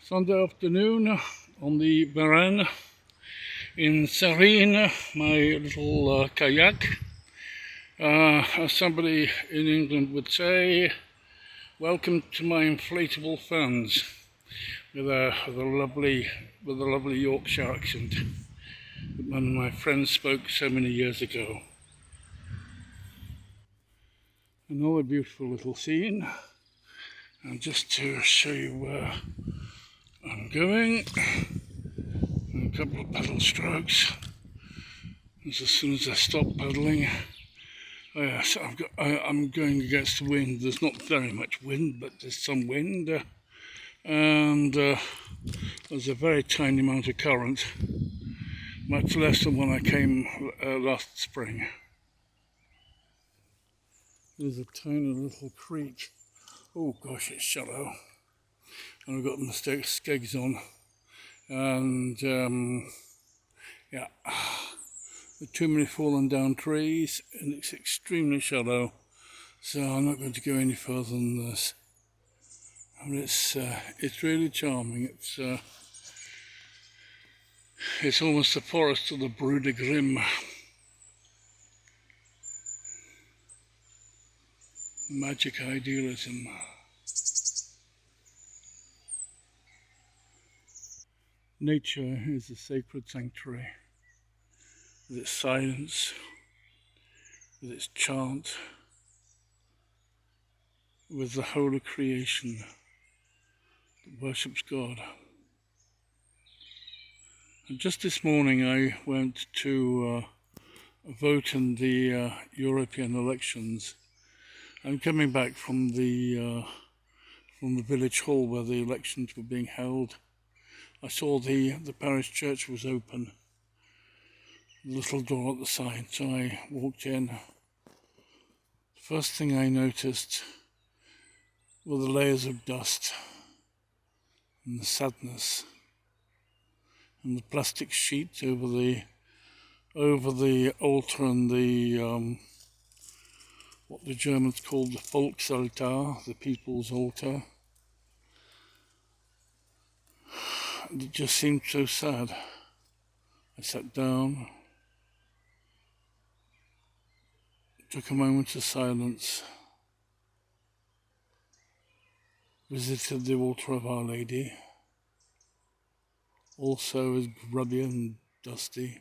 Sunday afternoon on the Varenne in Sarine, my little kayak. As somebody in England would say, welcome to my inflatable fans, with a lovely Yorkshire accent that one of my friends spoke so many years ago. Another beautiful little scene, and just to show you where I'm going, a couple of paddle strokes. As soon as I stop paddling, so I'm going against the wind. There's not very much wind, but there's some wind, and there's a very tiny amount of current, much less than when I came last spring. There's a tiny little creek. Oh gosh, it's shallow, and I've got my skegs on, and yeah, there are too many fallen down trees, and it's extremely shallow, so I'm not going to go any further than this. And it's really charming. It's almost the forest of the Brood Grimm. Magic idealism. Nature is a sacred sanctuary, with its silence, with its chant, with the whole of creation that worships God. And just this morning I went to vote in the European elections. I'm coming back from the village hall where the elections were being held. I saw the parish church was open, the little door at the side, so I walked in. First thing I noticed were the layers of dust and the sadness and the plastic sheets over the altar and the what the Germans called the Volksaltar, the people's altar. And it just seemed so sad. I sat down, took a moment of silence, visited the altar of Our Lady, also as grubby and dusty,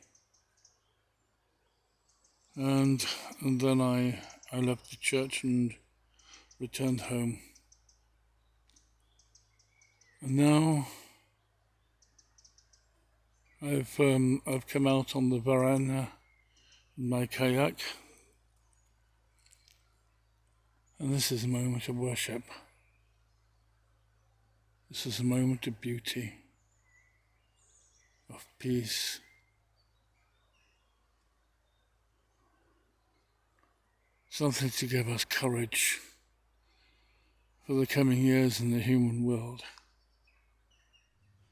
and then I left the church and returned home. And now I've come out on the Varenne in my kayak, and this is a moment of worship. This is a moment of beauty, of peace. Something to give us courage for the coming years in the human world.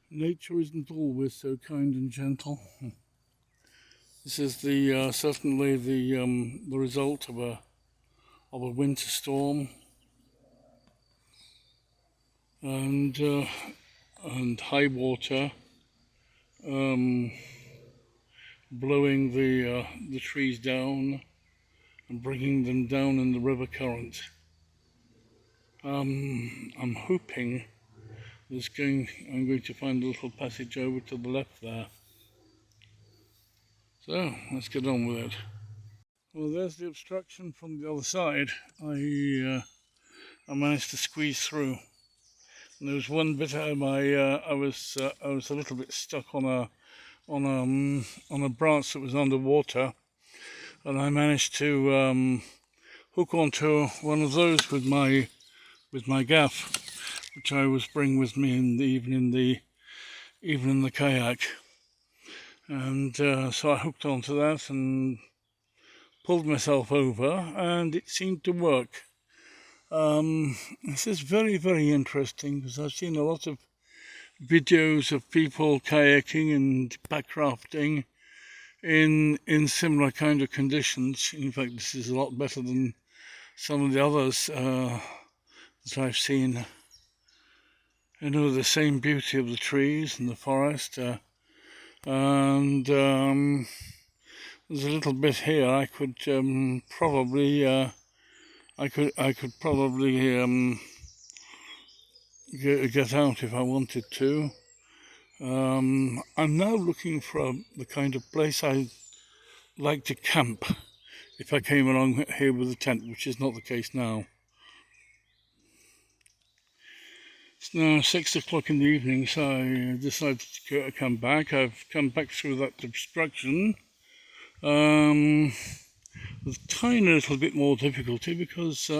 Nature isn't always so kind and gentle. This is certainly the result of a winter storm, and high water blowing the trees down and bringing them down in the river current. I'm hoping I'm going to find a little passage over to the left there. So let's get on with it. Well, there's the obstruction from the other side. I managed to squeeze through. And there was one bit I was a little bit stuck on a branch that was underwater, and I managed to hook onto one of those with my gaff, which I was bringing with me even in the kayak. And so I hooked onto that and pulled myself over, and it seemed to work. This is very, very interesting, because I've seen a lot of videos of people kayaking and backrafting in similar kind of conditions. In fact, this is a lot better than some of the others that I've seen. you know, the same beauty of the trees and the forest, and there's a little bit here I could probably get out if I wanted to. I'm now looking for the kind of place I like to camp if I came along here with a tent, which is not the case now. It's now 6 o'clock in the evening, so I decided to come back. I've come back through that obstruction with a tiny little bit more difficulty because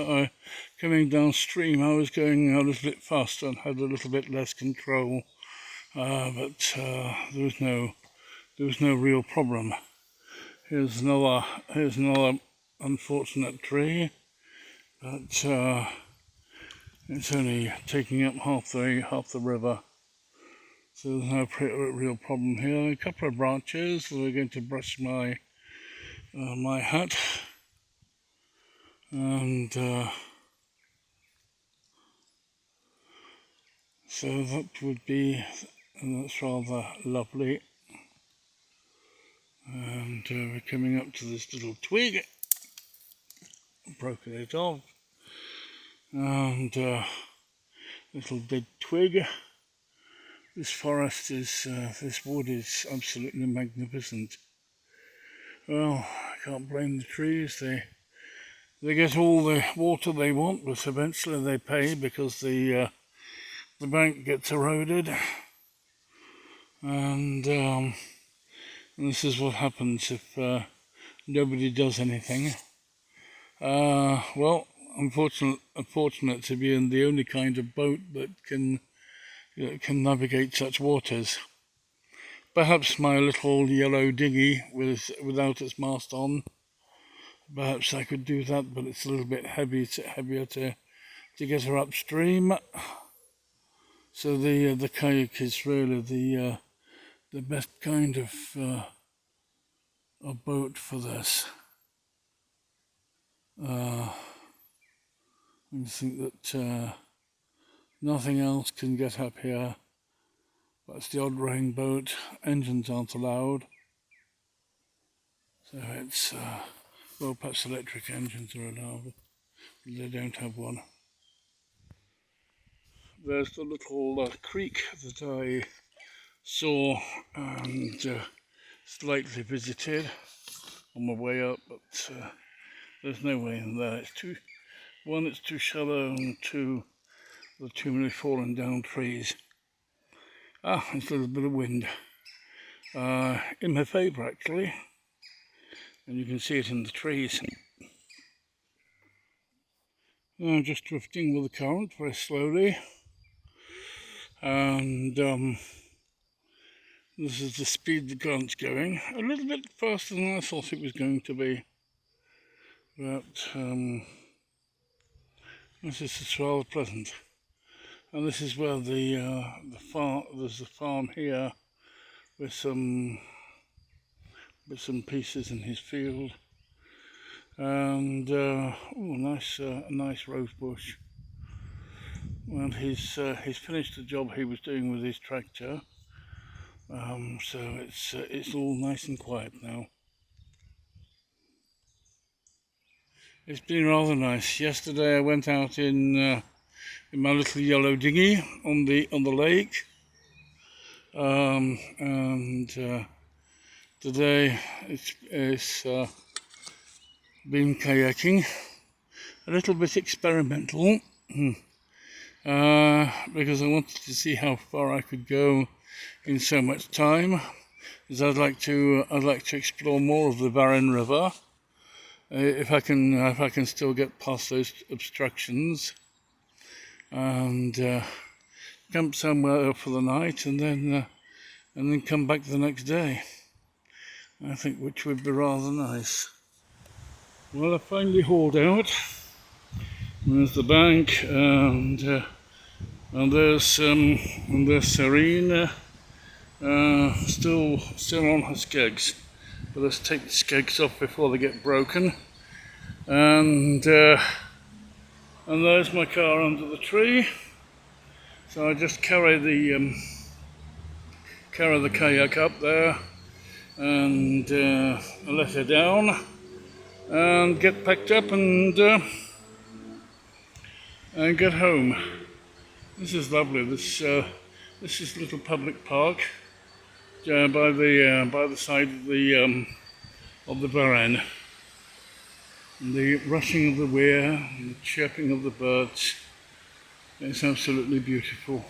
coming downstream I was going a little bit faster and had a little bit less control, but there was no real problem. Here's another unfortunate tree, but it's only taking up half the river, so there's no real problem here. A couple of branches. We're going to brush my my hat, and so that would be, and that's rather lovely. And we're coming up to this little twig, broken it off, and little dead twig. This forest is, this wood is absolutely magnificent. Well, I can't blame the trees. They get all the water they want, but eventually they pay because the bank gets eroded, and this is what happens if nobody does anything. Well, unfortunate to be in the only kind of boat that can navigate such waters. Perhaps my little yellow dinghy without its mast on, perhaps I could do that, but it's a little bit heavier to get her upstream. So the kayak is really the best kind of a boat for this. I think that nothing else can get up here. That's the odd rowing boat. Engines aren't allowed. So it's, well, perhaps electric engines are allowed, but they don't have one. There's the little creek that I saw and slightly visited on my way up, but there's no way in there. It's it's too shallow, and two, there are too many fallen down trees. It's a little bit of wind in my favour actually, and you can see it in the trees. I'm just drifting with the current very slowly, and this is the speed the current's going. A little bit faster than I thought it was going to be, but this is rather pleasant. And this is where the farm. There's a farm here with some bits and pieces in his field, and nice rose bush. And he's finished the job he was doing with his tractor, so it's all nice and quiet now. It's been rather nice. Yesterday I went out in my little yellow dinghy on the lake, and today it's been kayaking, a little bit experimental, because I wanted to see how far I could go in so much time, because I'd like to explore more of the Varenne river, if I can still get past those obstructions, and camp somewhere for the night, and then come back the next day. I think, which would be rather nice. Well, I finally hauled out. There's the bank, and there's Sarine, still on her skegs. But let's take the skegs off before they get broken. And there's my car under the tree. So I just carry the kayak up there and let her down and get packed up and get home. This is lovely. This is a little public park by the side of the Varenne. And the rushing of the weir and the chirping of the birds. It's absolutely beautiful.